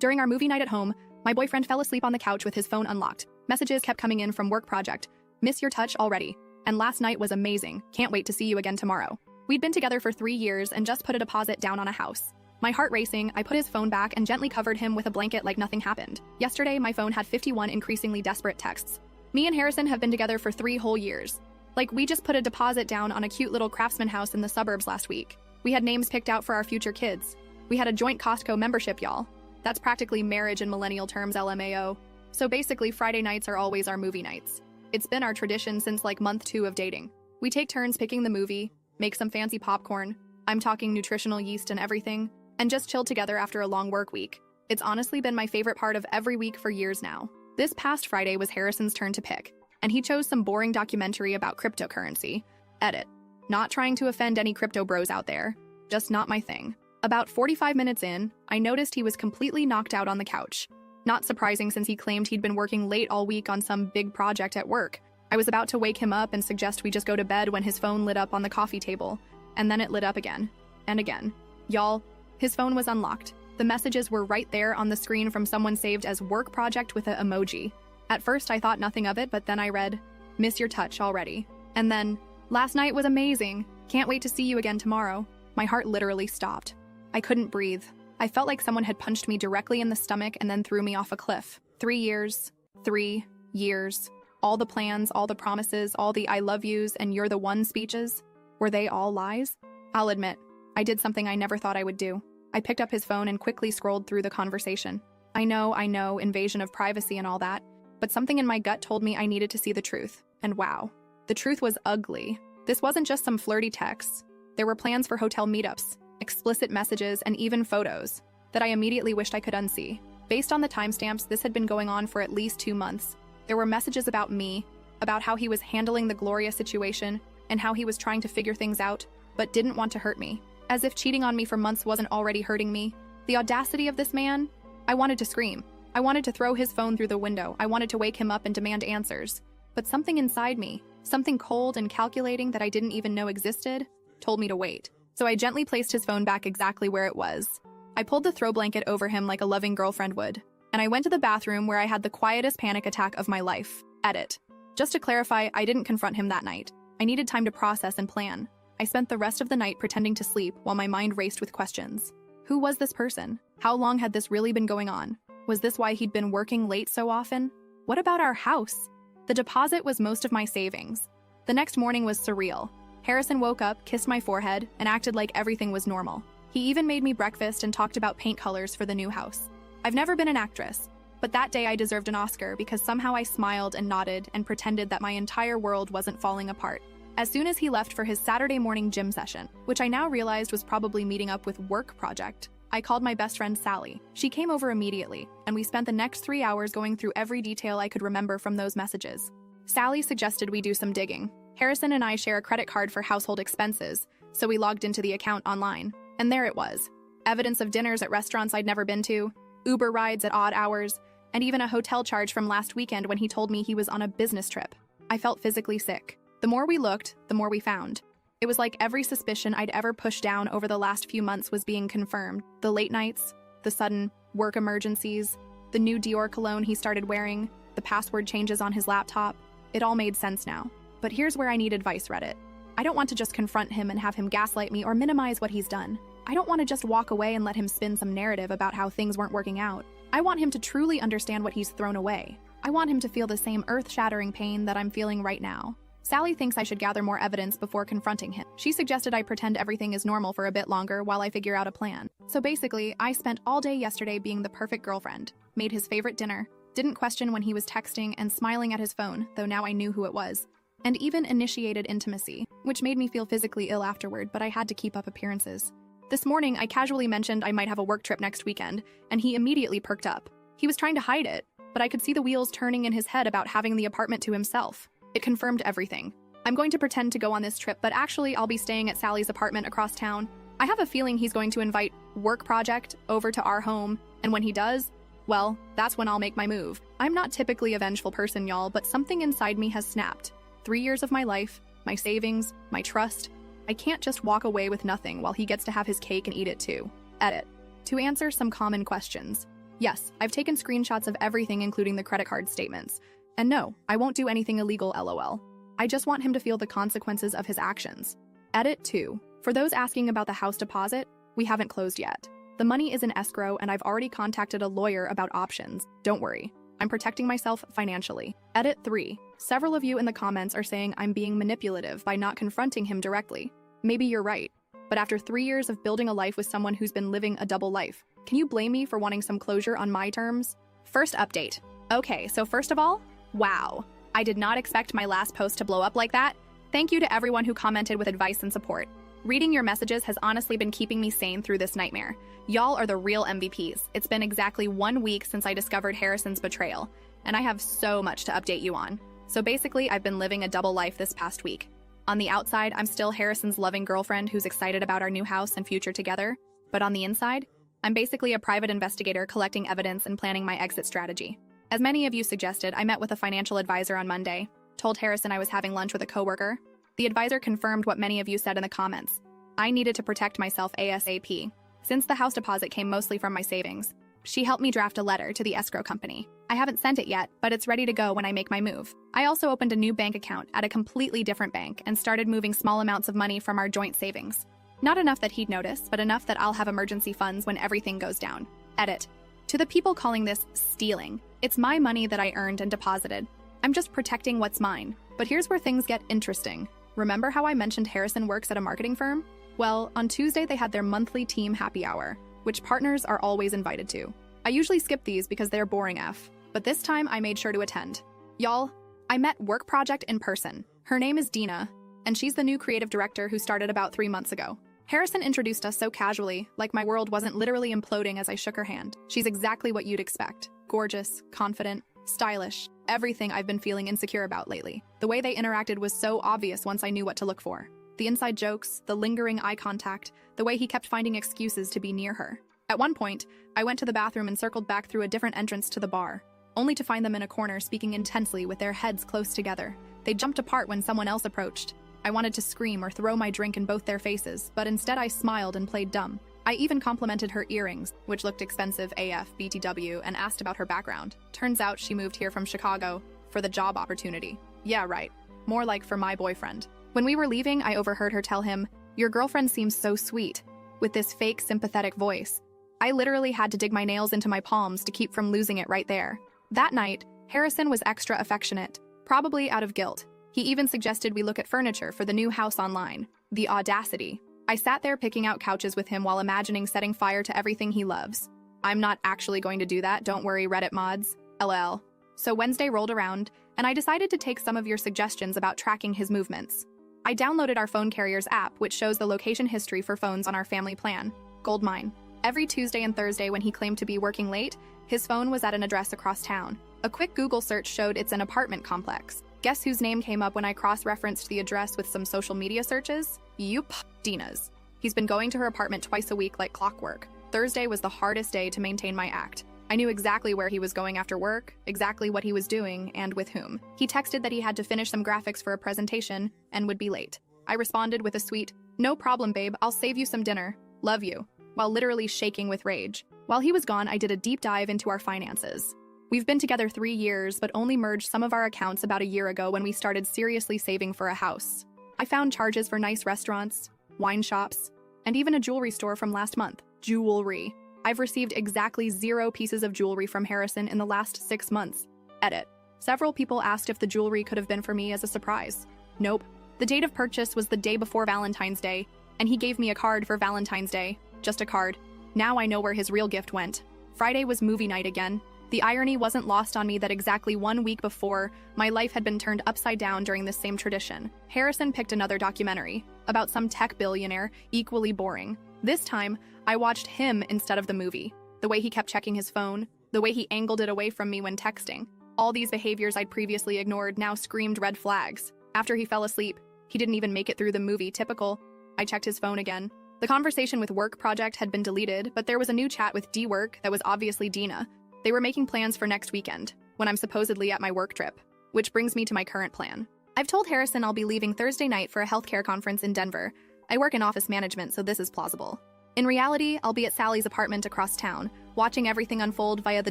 During our movie night at home, my boyfriend fell asleep on the couch with his phone unlocked. Messages kept coming in from work project. Miss your touch already. And last night was amazing. Can't wait to see you again tomorrow. We'd been together for 3 years and just put a deposit down on a house. My heart racing, I put his phone back and gently covered him with a blanket like nothing happened. Yesterday, my phone had 51 increasingly desperate texts. Me and Harrison have been together for 3 whole years. Like, we just put a deposit down on a cute little craftsman house in the suburbs last week. We had names picked out for our future kids. We had a joint Costco membership, y'all. That's practically marriage in millennial terms, LMAO. So basically, Friday nights are always our movie nights. It's been our tradition since like month 2 of dating. We take turns picking the movie, make some fancy popcorn, I'm talking nutritional yeast and everything, and just chill together after a long work week. It's honestly been my favorite part of every week for years now. This past Friday was Harrison's turn to pick, and he chose some boring documentary about cryptocurrency. Edit. Not trying to offend any crypto bros out there. Just not my thing. About 45 minutes in, I noticed he was completely knocked out on the couch. Not surprising since he claimed he'd been working late all week on some big project at work. I was about to wake him up and suggest we just go to bed when his phone lit up on the coffee table, and then it lit up again. And again. Y'all, his phone was unlocked. The messages were right there on the screen from someone saved as work project with an emoji. At first I thought nothing of it, but then I read, miss your touch already. And then, last night was amazing. Can't wait to see you again tomorrow. My heart literally stopped. I couldn't breathe. I felt like someone had punched me directly in the stomach and then threw me off a cliff. 3 years. 3 years. All the plans, all the promises, all the I love yous and you're the one speeches. Were they all lies? I'll admit, I did something I never thought I would do. I picked up his phone and quickly scrolled through the conversation. I know, invasion of privacy and all that, but something in my gut told me I needed to see the truth. And wow, the truth was ugly. This wasn't just some flirty texts. There were plans for hotel meetups, explicit messages, and even photos that I immediately wished I could unsee. Based on the timestamps, this had been going on for at least 2 months. There were messages about me, about how he was handling the Gloria situation, and how he was trying to figure things out, but didn't want to hurt me. As if cheating on me for months wasn't already hurting me. The audacity of this man? I wanted to scream. I wanted to throw his phone through the window. I wanted to wake him up and demand answers. But something inside me, something cold and calculating that I didn't even know existed, told me to wait. So I gently placed his phone back exactly where it was. I pulled the throw blanket over him like a loving girlfriend would. And I went to the bathroom where I had the quietest panic attack of my life. Edit. Just to clarify, I didn't confront him that night. I needed time to process and plan. I spent the rest of the night pretending to sleep while my mind raced with questions. Who was this person? How long had this really been going on? Was this why he'd been working late so often? What about our house? The deposit was most of my savings. The next morning was surreal. Harrison woke up, kissed my forehead, and acted like everything was normal. He even made me breakfast and talked about paint colors for the new house. I've never been an actress, but that day I deserved an Oscar because somehow I smiled and nodded and pretended that my entire world wasn't falling apart. As soon as he left for his Saturday morning gym session, which I now realized was probably meeting up with work project, I called my best friend Sally. She came over immediately, and we spent the next 3 hours going through every detail I could remember from those messages. Sally suggested we do some digging. Harrison and I share a credit card for household expenses, so we logged into the account online. And there it was. Evidence of dinners at restaurants I'd never been to, Uber rides at odd hours, and even a hotel charge from last weekend when he told me he was on a business trip. I felt physically sick. The more we looked, the more we found. It was like every suspicion I'd ever pushed down over the last few months was being confirmed. The late nights, the sudden work emergencies, the new Dior cologne he started wearing, the password changes on his laptop. It all made sense now. But here's where I need advice, Reddit. I don't want to just confront him and have him gaslight me or minimize what he's done. I don't want to just walk away and let him spin some narrative about how things weren't working out. I want him to truly understand what he's thrown away. I want him to feel the same earth-shattering pain that I'm feeling right now. Sally thinks I should gather more evidence before confronting him. She suggested I pretend everything is normal for a bit longer while I figure out a plan. So basically, I spent all day yesterday being the perfect girlfriend, made his favorite dinner, didn't question when he was texting and smiling at his phone, though now I knew who it was, and even initiated intimacy, which made me feel physically ill afterward, but I had to keep up appearances. This morning, I casually mentioned I might have a work trip next weekend, and he immediately perked up. He was trying to hide it, but I could see the wheels turning in his head about having the apartment to himself. It confirmed everything. I'm going to pretend to go on this trip, but actually I'll be staying at Sally's apartment across town. I have a feeling he's going to invite work project over to our home, and when he does, well, that's when I'll make my move. I'm not typically a vengeful person, y'all, but something inside me has snapped. 3 years of my life, my savings, my trust. I can't just walk away with nothing while he gets to have his cake and eat it too. Edit. To answer some common questions. Yes, I've taken screenshots of everything, including the credit card statements. And no, I won't do anything illegal, lol. I just want him to feel the consequences of his actions. Edit 2. For those asking about the house deposit, we haven't closed yet. The money is in escrow and I've already contacted a lawyer about options. Don't worry, I'm protecting myself financially. Edit 3. Several of you in the comments are saying I'm being manipulative by not confronting him directly. Maybe you're right, but after 3 years of building a life with someone who's been living a double life, can you blame me for wanting some closure on my terms? First update. Okay, so first of all, wow. I did not expect my last post to blow up like that. Thank you to everyone who commented with advice and support. Reading your messages has honestly been keeping me sane through this nightmare. Y'all are the real MVPs. It's been exactly 1 week since I discovered Harrison's betrayal, and I have so much to update you on. So basically, I've been living a double life this past week. On the outside, I'm still Harrison's loving girlfriend who's excited about our new house and future together. But on the inside, I'm basically a private investigator collecting evidence and planning my exit strategy. As many of you suggested, I met with a financial advisor on Monday, told Harrison I was having lunch with a coworker. The advisor confirmed what many of you said in the comments. I needed to protect myself ASAP. Since the house deposit came mostly from my savings, she helped me draft a letter to the escrow company. I haven't sent it yet, but it's ready to go when I make my move. I also opened a new bank account at a completely different bank and started moving small amounts of money from our joint savings. Not enough that he'd notice, but enough that I'll have emergency funds when everything goes down. Edit. To the people calling this stealing, it's my money that I earned and deposited. I'm just protecting what's mine. But here's where things get interesting. Remember how I mentioned Harrison works at a marketing firm? Well, on Tuesday they had their monthly team happy hour, which partners are always invited to. I usually skip these because they're boring F, but this time I made sure to attend. Y'all, I met Work Project in person. Her name is Dina, and she's the new creative director who started about 3 months ago. Harrison introduced us so casually, like my world wasn't literally imploding as I shook her hand. She's exactly what you'd expect. Gorgeous, confident, stylish, everything I've been feeling insecure about lately. The way they interacted was so obvious once I knew what to look for. The inside jokes, the lingering eye contact, the way he kept finding excuses to be near her. At one point, I went to the bathroom and circled back through a different entrance to the bar, only to find them in a corner speaking intensely with their heads close together. They jumped apart when someone else approached. I wanted to scream or throw my drink in both their faces, but instead I smiled and played dumb. I even complimented her earrings, which looked expensive AF BTW, and asked about her background. Turns out she moved here from Chicago for the job opportunity. Yeah, right. More like for my boyfriend. When we were leaving, I overheard her tell him, "Your girlfriend seems so sweet," with this fake sympathetic voice. I literally had to dig my nails into my palms to keep from losing it right there. That night, Harrison was extra affectionate, probably out of guilt. He even suggested we look at furniture for the new house online. The audacity. I sat there picking out couches with him while imagining setting fire to everything he loves. I'm not actually going to do that, don't worry, Reddit mods. LL. So Wednesday rolled around, and I decided to take some of your suggestions about tracking his movements. I downloaded our phone carrier's app, which shows the location history for phones on our family plan, Goldmine. Every Tuesday and Thursday when he claimed to be working late, his phone was at an address across town. A quick Google search showed it's an apartment complex. Guess whose name came up when I cross-referenced the address with some social media searches? Yup, Dina's. He's been going to her apartment twice a week like clockwork. Thursday was the hardest day to maintain my act. I knew exactly where he was going after work, exactly what he was doing, and with whom. He texted that he had to finish some graphics for a presentation and would be late. I responded with a sweet, "No problem, babe, I'll save you some dinner. Love you," while literally shaking with rage. While he was gone, I did a deep dive into our finances. We've been together 3 years, but only merged some of our accounts about a year ago when we started seriously saving for a house. I found charges for nice restaurants, wine shops, and even a jewelry store from last month. Jewelry. I've received exactly 0 pieces of jewelry from Harrison in the last 6 months. Edit. Several people asked if the jewelry could have been for me as a surprise. Nope. The date of purchase was the day before Valentine's Day, and he gave me a card for Valentine's Day. Just a card. Now I know where his real gift went. Friday was movie night again. The irony wasn't lost on me that exactly 1 week before, my life had been turned upside down during this same tradition. Harrison picked another documentary, about some tech billionaire, equally boring. This time, I watched him instead of the movie. The way he kept checking his phone, the way he angled it away from me when texting. All these behaviors I'd previously ignored now screamed red flags. After he fell asleep, he didn't even make it through the movie, typical. I checked his phone again. The conversation with Work Project had been deleted, but there was a new chat with D-Work that was obviously Dina. They were making plans for next weekend, when I'm supposedly at my work trip. Which brings me to my current plan. I've told Harrison I'll be leaving Thursday night for a healthcare conference in Denver. I work in office management, so this is plausible. In reality, I'll be at Sally's apartment across town, watching everything unfold via the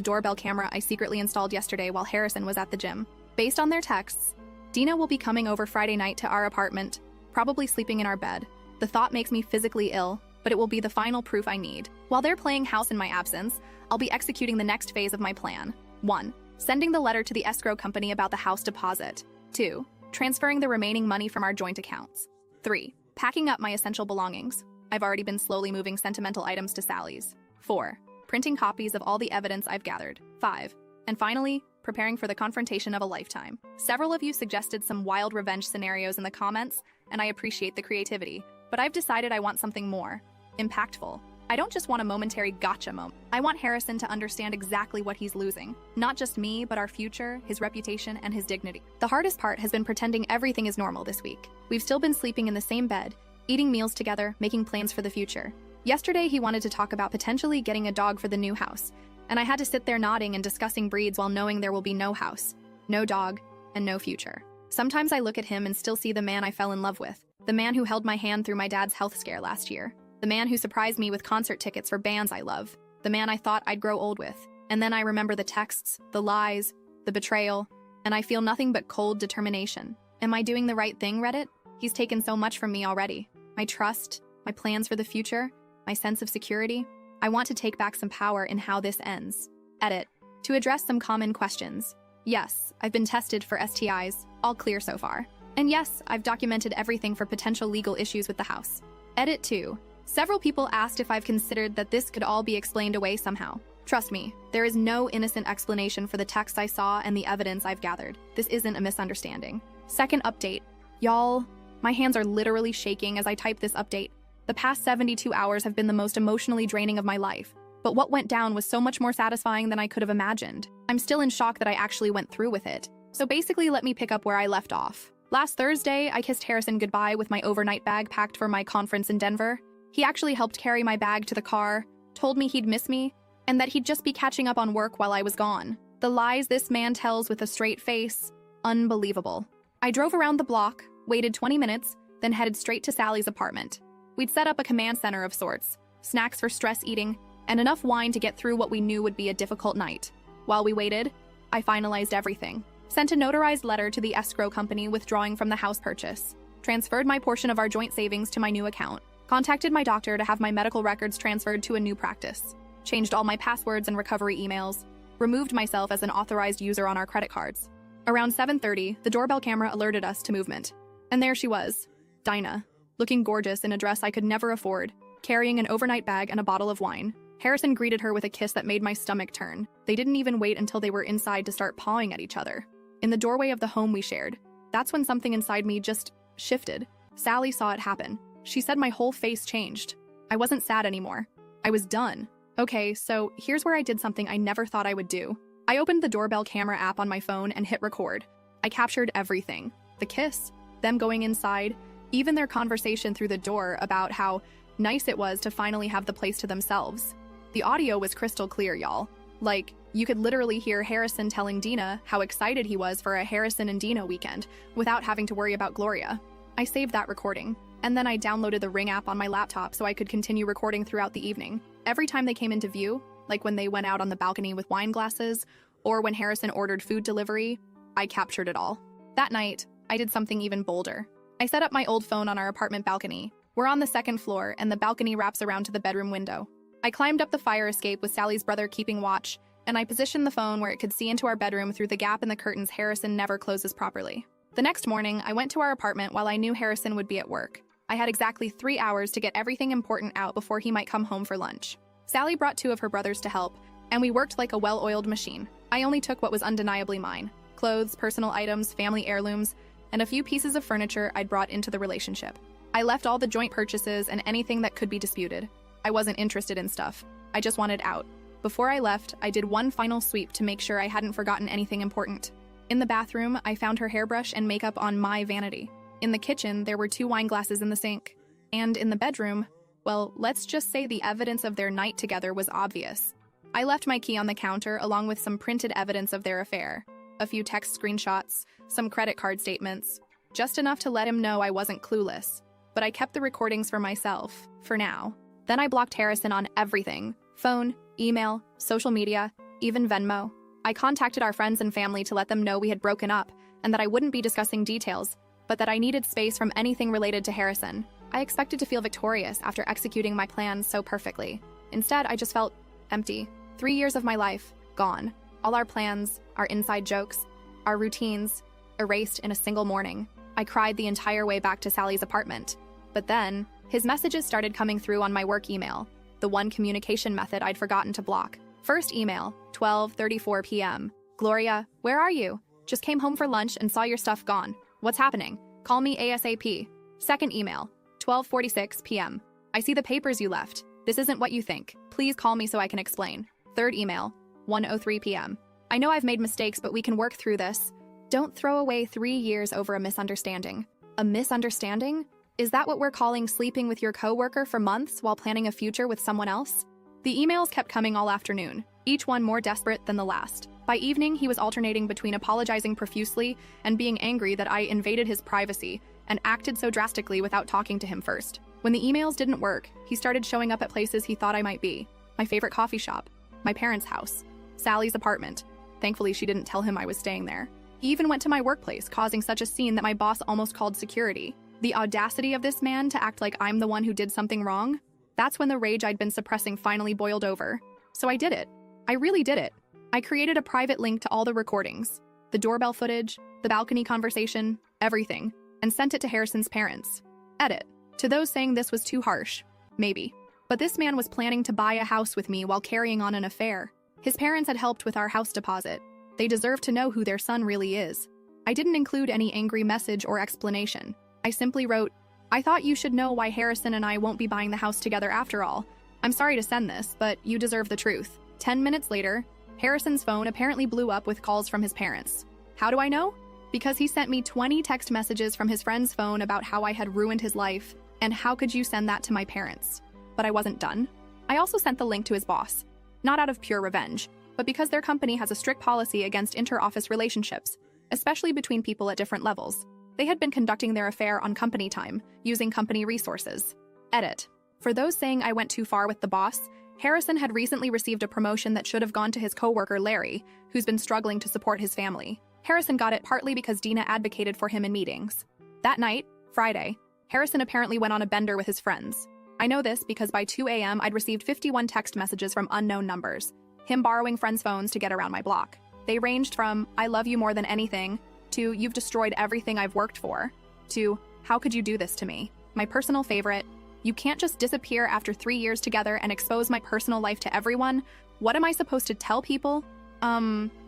doorbell camera I secretly installed yesterday while Harrison was at the gym. Based on their texts, Dina will be coming over Friday night to our apartment, probably sleeping in our bed. The thought makes me physically ill, but it will be the final proof I need. While they're playing house in my absence, I'll be executing the next phase of my plan. 1. Sending the letter to the escrow company about the house deposit. 2. Transferring the remaining money from our joint accounts. 3. Packing up my essential belongings. I've already been slowly moving sentimental items to Sally's. 4. Printing copies of all the evidence I've gathered. 5. And finally, preparing for the confrontation of a lifetime. Several of you suggested some wild revenge scenarios in the comments, and I appreciate the creativity, but I've decided I want something more impactful. I don't just want a momentary gotcha moment. I want Harrison to understand exactly what he's losing. Not just me, but our future, his reputation, and his dignity. The hardest part has been pretending everything is normal this week. We've still been sleeping in the same bed, eating meals together, making plans for the future. Yesterday, he wanted to talk about potentially getting a dog for the new house, and I had to sit there nodding and discussing breeds while knowing there will be no house, no dog, and no future. Sometimes I look at him and still see the man I fell in love with, the man who held my hand through my dad's health scare last year, the man who surprised me with concert tickets for bands I love, the man I thought I'd grow old with. And then I remember the texts, the lies, the betrayal, and I feel nothing but cold determination. Am I doing the right thing, Reddit? He's taken so much from me already. My trust, my plans for the future, my sense of security. I want to take back some power in how this ends. Edit. To address some common questions. Yes, I've been tested for STIs, all clear so far. And yes, I've documented everything for potential legal issues with the house. Edit 2. Several people asked if I've considered that this could all be explained away somehow. Trust me, there is no innocent explanation for the texts I saw and the evidence I've gathered. This isn't a misunderstanding. Second update. Y'all, my hands are literally shaking as I type this update. The past 72 hours have been the most emotionally draining of my life. But what went down was so much more satisfying than I could have imagined. I'm still in shock that I actually went through with it. So basically, let me pick up where I left off. Last Thursday, I kissed Harrison goodbye with my overnight bag packed for my conference in Denver. He actually helped carry my bag to the car, told me he'd miss me, and that he'd just be catching up on work while I was gone. The lies this man tells with a straight face, unbelievable. I drove around the block, waited 20 minutes, then headed straight to Sally's apartment. We'd set up a command center of sorts, snacks for stress eating, and enough wine to get through what we knew would be a difficult night. While we waited, I finalized everything. Sent a notarized letter to the escrow company withdrawing from the house purchase. Transferred my portion of our joint savings to my new account. Contacted my doctor to have my medical records transferred to a new practice. Changed all my passwords and recovery emails. Removed myself as an authorized user on our credit cards. Around 7:30, the doorbell camera alerted us to movement. And there she was, Dinah, looking gorgeous in a dress I could never afford, carrying an overnight bag and a bottle of wine. Harrison greeted her with a kiss that made my stomach turn. They didn't even wait until they were inside to start pawing at each other. In the doorway of the home we shared, that's when something inside me just shifted. Sally saw it happen. She said my whole face changed. I wasn't sad anymore. I was done. Okay, so here's where I did something I never thought I would do. I opened the doorbell camera app on my phone and hit record. I captured everything. The kiss, them going inside, even their conversation through the door about how nice it was to finally have the place to themselves. The audio was crystal clear, y'all. Like, you could literally hear Harrison telling Dina how excited he was for a Harrison and Dina weekend without having to worry about Gloria. I saved that recording. And then I downloaded the Ring app on my laptop so I could continue recording throughout the evening. Every time they came into view, like when they went out on the balcony with wine glasses, or when Harrison ordered food delivery, I captured it all. That night, I did something even bolder. I set up my old phone on our apartment balcony. We're on the second floor, and the balcony wraps around to the bedroom window. I climbed up the fire escape with Sally's brother keeping watch, and I positioned the phone where it could see into our bedroom through the gap in the curtains Harrison never closes properly. The next morning, I went to our apartment while I knew Harrison would be at work. I had exactly 3 hours to get everything important out before he might come home for lunch. Sally brought 2 of her brothers to help, and we worked like a well-oiled machine. I only took what was undeniably mine: clothes, personal items, family heirlooms, and a few pieces of furniture I'd brought into the relationship. I left all the joint purchases and anything that could be disputed. I wasn't interested in stuff. I just wanted out. Before I left, I did one final sweep to make sure I hadn't forgotten anything important. In the bathroom, I found her hairbrush and makeup on my vanity. In the kitchen, there were 2 wine glasses in the sink. And in the bedroom, well, let's just say the evidence of their night together was obvious. I left my key on the counter along with some printed evidence of their affair. A few text screenshots, some credit card statements. Just enough to let him know I wasn't clueless. But I kept the recordings for myself, for now. Then I blocked Harrison on everything. Phone, email, social media, even Venmo. I contacted our friends and family to let them know we had broken up and that I wouldn't be discussing details, but that I needed space from anything related to Harrison. I expected to feel victorious after executing my plans so perfectly. Instead, I just felt empty. 3 years of my life, gone. All our plans, our inside jokes, our routines, erased in a single morning. I cried the entire way back to Sally's apartment. But then, his messages started coming through on my work email, the one communication method I'd forgotten to block. First email, 12:34 p.m. Gloria, where are you? Just came home for lunch and saw your stuff gone. What's happening? Call me ASAP. Second email, 12:46 p.m. I see the papers you left. This isn't what you think. Please call me so I can explain. Third email, 1:03 p.m. I know I've made mistakes, but we can work through this. Don't throw away 3 years over a misunderstanding. A misunderstanding? Is that what we're calling sleeping with your coworker for months while planning a future with someone else? The emails kept coming all afternoon, each one more desperate than the last. By evening, he was alternating between apologizing profusely and being angry that I invaded his privacy and acted so drastically without talking to him first. When the emails didn't work, he started showing up at places he thought I might be. My favorite coffee shop, my parents' house, Sally's apartment. Thankfully, she didn't tell him I was staying there. He even went to my workplace, causing such a scene that my boss almost called security. The audacity of this man to act like I'm the one who did something wrong? That's when the rage I'd been suppressing finally boiled over. So I did it. I really did it. I created a private link to all the recordings, the doorbell footage, the balcony conversation, everything, and sent it to Harrison's parents. Edit. To those saying this was too harsh, maybe. But this man was planning to buy a house with me while carrying on an affair. His parents had helped with our house deposit. They deserve to know who their son really is. I didn't include any angry message or explanation. I simply wrote, I thought you should know why Harrison and I won't be buying the house together after all. I'm sorry to send this, but you deserve the truth. 10 minutes later, Harrison's phone apparently blew up with calls from his parents. How do I know? Because he sent me 20 text messages from his friend's phone about how I had ruined his life, and how could you send that to my parents? But I wasn't done. I also sent the link to his boss, not out of pure revenge, but because their company has a strict policy against inter-office relationships, especially between people at different levels. They had been conducting their affair on company time, using company resources. Edit. For those saying I went too far with the boss, Harrison had recently received a promotion that should have gone to his coworker Larry, who's been struggling to support his family. Harrison got it partly because Dina advocated for him in meetings. That night, Friday, Harrison apparently went on a bender with his friends. I know this because by 2 a.m. I'd received 51 text messages from unknown numbers, him borrowing friends' phones to get around my block. They ranged from, I love you more than anything, to, you've destroyed everything I've worked for, to, how could you do this to me? My personal favorite, you can't just disappear after 3 years together and expose my personal life to everyone. What am I supposed to tell people?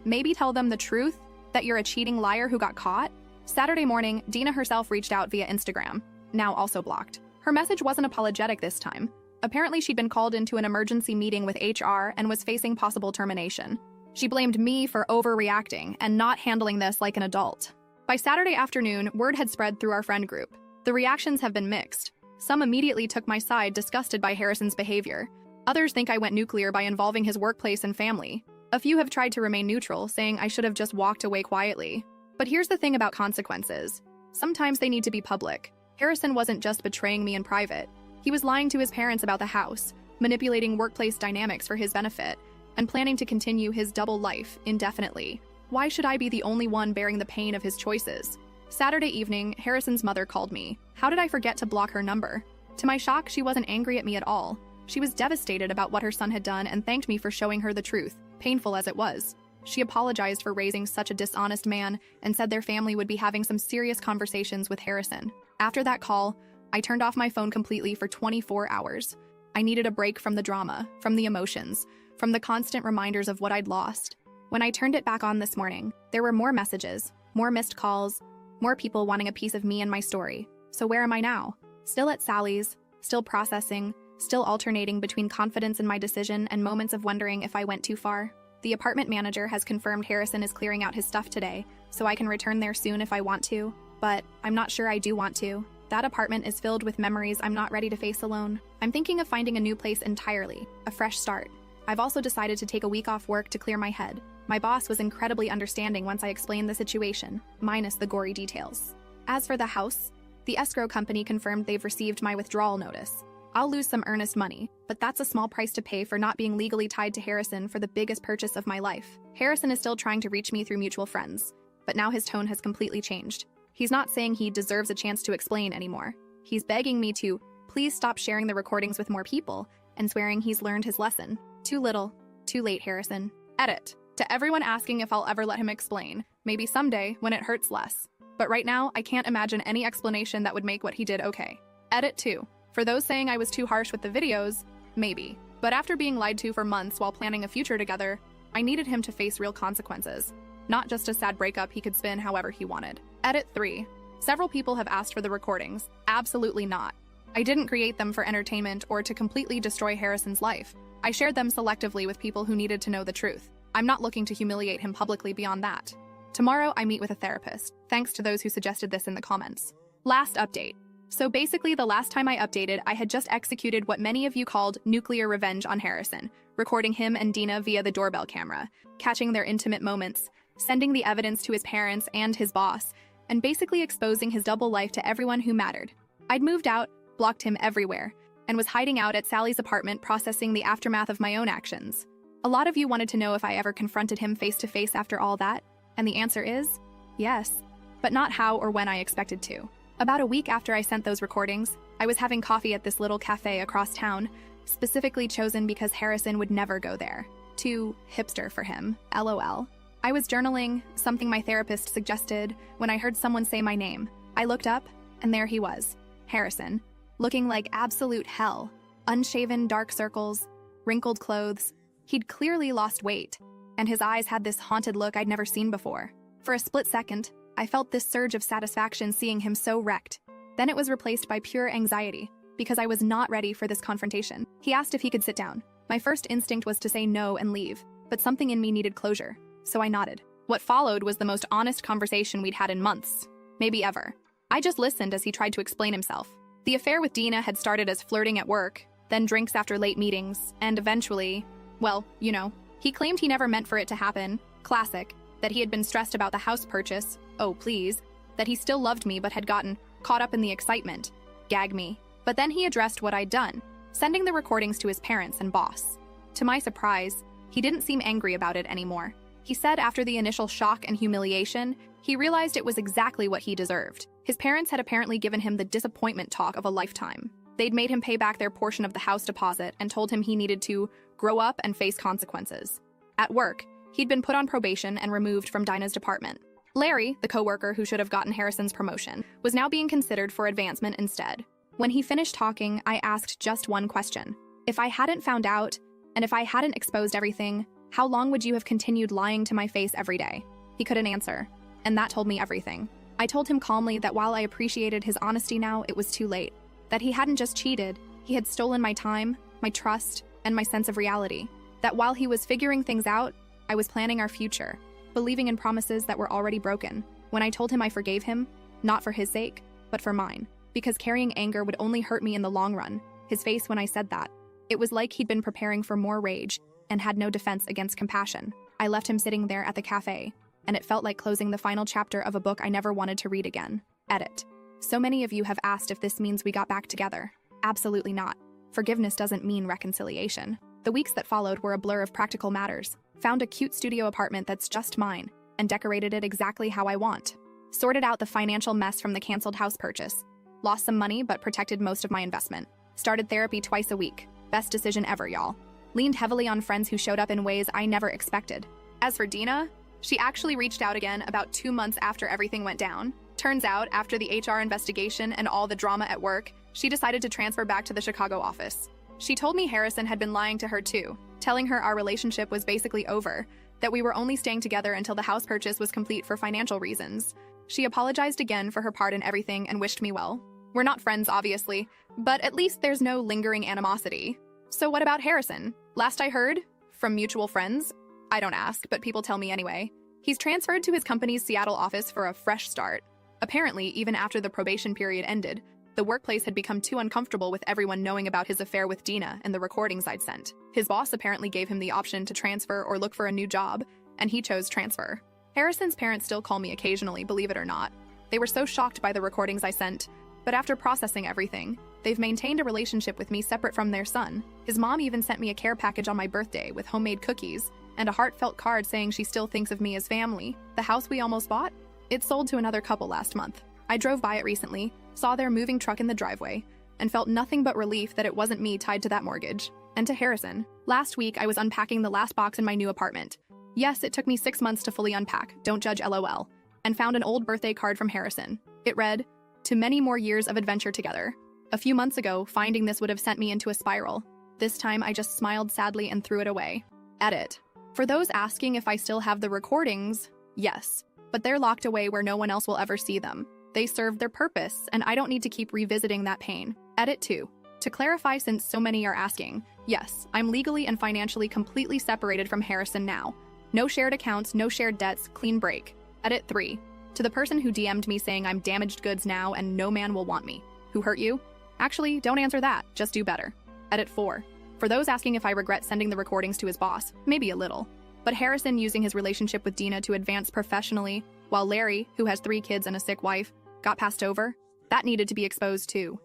Maybe tell them the truth, that you're a cheating liar who got caught? Saturday morning, Dina herself reached out via Instagram, now also blocked. Her message wasn't apologetic this time. Apparently she'd been called into an emergency meeting with HR and was facing possible termination. She blamed me for overreacting and not handling this like an adult. By Saturday afternoon, word had spread through our friend group. The reactions have been mixed. Some immediately took my side, disgusted by Harrison's behavior. Others think I went nuclear by involving his workplace and family. A few have tried to remain neutral, saying I should have just walked away quietly. But here's the thing about consequences. Sometimes they need to be public. Harrison wasn't just betraying me in private. He was lying to his parents about the house, manipulating workplace dynamics for his benefit, and planning to continue his double life indefinitely. Why should I be the only one bearing the pain of his choices? Saturday evening, Harrison's mother called me. How did I forget to block her number? To my shock, she wasn't angry at me at all. She was devastated about what her son had done and thanked me for showing her the truth, painful as it was. She apologized for raising such a dishonest man and said their family would be having some serious conversations with Harrison. After that call, I turned off my phone completely for 24 hours. I needed a break from the drama, from the emotions, from the constant reminders of what I'd lost. When I turned it back on this morning, there were more messages, more missed calls, more people wanting a piece of me and my story. So where am I now? Still at Sally's, still processing, still alternating between confidence in my decision and moments of wondering if I went too far. The apartment manager has confirmed Harrison is clearing out his stuff today, so I can return there soon if I want to, but I'm not sure I do want to. That apartment is filled with memories I'm not ready to face alone. I'm thinking of finding a new place entirely, a fresh start. I've also decided to take a week off work to clear my head. My boss was incredibly understanding once I explained the situation, minus the gory details. As for the house, the escrow company confirmed they've received my withdrawal notice. I'll lose some earnest money, but that's a small price to pay for not being legally tied to Harrison for the biggest purchase of my life. Harrison is still trying to reach me through mutual friends, but now his tone has completely changed. He's not saying he deserves a chance to explain anymore. He's begging me to please stop sharing the recordings with more people and swearing he's learned his lesson. Too little, too late, Harrison. Edit. To everyone asking if I'll ever let him explain, maybe someday when it hurts less. But right now, I can't imagine any explanation that would make what he did okay. Edit 2. For those saying I was too harsh with the videos, maybe. But after being lied to for months while planning a future together, I needed him to face real consequences, not just a sad breakup he could spin however he wanted. Edit 3. Several people have asked for the recordings. Absolutely not. I didn't create them for entertainment or to completely destroy Harrison's life. I shared them selectively with people who needed to know the truth. I'm not looking to humiliate him publicly beyond that. Tomorrow, I meet with a therapist, thanks to those who suggested this in the comments. Last update. So basically, the last time I updated, I had just executed what many of you called nuclear revenge on Harrison, recording him and Dina via the doorbell camera, catching their intimate moments, sending the evidence to his parents and his boss, and basically exposing his double life to everyone who mattered. I'd moved out, blocked him everywhere, and was hiding out at Sally's apartment processing the aftermath of my own actions. A lot of you wanted to know if I ever confronted him face-to-face after all that, and the answer is yes, but not how or when I expected to. About a week after I sent those recordings, I was having coffee at this little cafe across town, specifically chosen because Harrison would never go there. Too hipster for him, LOL. I was journaling, something my therapist suggested, when I heard someone say my name. I looked up, and there he was, Harrison, looking like absolute hell. Unshaven, dark circles, wrinkled clothes. He'd clearly lost weight, and his eyes had this haunted look I'd never seen before. For a split second, I felt this surge of satisfaction seeing him so wrecked. Then it was replaced by pure anxiety, because I was not ready for this confrontation. He asked if he could sit down. My first instinct was to say no and leave, but something in me needed closure, so I nodded. What followed was the most honest conversation we'd had in months, maybe ever. I just listened as he tried to explain himself. The affair with Dina had started as flirting at work, then drinks after late meetings, and eventually, well, you know. He claimed he never meant for it to happen, classic, that he had been stressed about the house purchase, oh please, that he still loved me but had gotten caught up in the excitement, gag me. But then he addressed what I'd done, sending the recordings to his parents and boss. To my surprise, he didn't seem angry about it anymore. He said after the initial shock and humiliation, he realized it was exactly what he deserved. His parents had apparently given him the disappointment talk of a lifetime. They'd made him pay back their portion of the house deposit and told him he needed to grow up and face consequences. At work, he'd been put on probation and removed from Dinah's department. Larry, the coworker who should have gotten Harrison's promotion, was now being considered for advancement instead. When he finished talking, I asked just one question. If I hadn't found out, and if I hadn't exposed everything, how long would you have continued lying to my face every day? He couldn't answer, and that told me everything. I told him calmly that while I appreciated his honesty now, it was too late. That he hadn't just cheated, he had stolen my time, my trust, and my sense of reality. That while he was figuring things out, I was planning our future, believing in promises that were already broken. When I told him I forgave him, not for his sake, but for mine, because carrying anger would only hurt me in the long run. His face when I said that. It was like he'd been preparing for more rage and had no defense against compassion. I left him sitting there at the cafe, and it felt like closing the final chapter of a book I never wanted to read again. Edit. So many of you have asked if this means we got back together. Absolutely not. Forgiveness doesn't mean reconciliation. The weeks that followed were a blur of practical matters. Found a cute studio apartment that's just mine, and decorated it exactly how I want. Sorted out the financial mess from the canceled house purchase. Lost some money, but protected most of my investment. Started therapy twice a week. Best decision ever, y'all. Leaned heavily on friends who showed up in ways I never expected. As for Dina, she actually reached out again about 2 months after everything went down. Turns out, after the HR investigation and all the drama at work, she decided to transfer back to the Chicago office. She told me Harrison had been lying to her too, telling her our relationship was basically over, that we were only staying together until the house purchase was complete for financial reasons. She apologized again for her part in everything and wished me well. We're not friends, obviously, but at least there's no lingering animosity. So what about Harrison? Last I heard, from mutual friends, I don't ask, but people tell me anyway, he's transferred to his company's Seattle office for a fresh start. Apparently, even after the probation period ended, the workplace had become too uncomfortable with everyone knowing about his affair with Dina and the recordings I'd sent. His boss apparently gave him the option to transfer or look for a new job, and he chose transfer. Harrison's parents still call me occasionally, believe it or not. They were so shocked by the recordings I sent, but after processing everything, They've maintained a relationship with me separate from their son. His mom even sent me a care package on my birthday with homemade cookies and a heartfelt card saying she still thinks of me as family. The house we almost bought? It sold to another couple last month. I drove by it recently, saw their moving truck in the driveway, and felt nothing but relief that it wasn't me tied to that mortgage. And to Harrison, last week I was unpacking the last box in my new apartment. Yes, it took me 6 months to fully unpack, don't judge LOL, and found an old birthday card from Harrison. It read, "To many more years of adventure together." A few months ago, finding this would have sent me into a spiral. This time, I just smiled sadly and threw it away. Edit. For those asking if I still have the recordings, yes, but they're locked away where no one else will ever see them. They served their purpose, and I don't need to keep revisiting that pain. Edit 2. To clarify, since so many are asking, yes, I'm legally and financially completely separated from Harrison now. No shared accounts, no shared debts, clean break. Edit 3. To the person who DM'd me saying I'm damaged goods now and no man will want me. Who hurt you? Actually, don't answer that, just do better. Edit 4. For those asking if I regret sending the recordings to his boss, maybe a little. But Harrison using his relationship with Dina to advance professionally, while Larry, who has 3 kids and a sick wife, got passed over, that needed to be exposed too.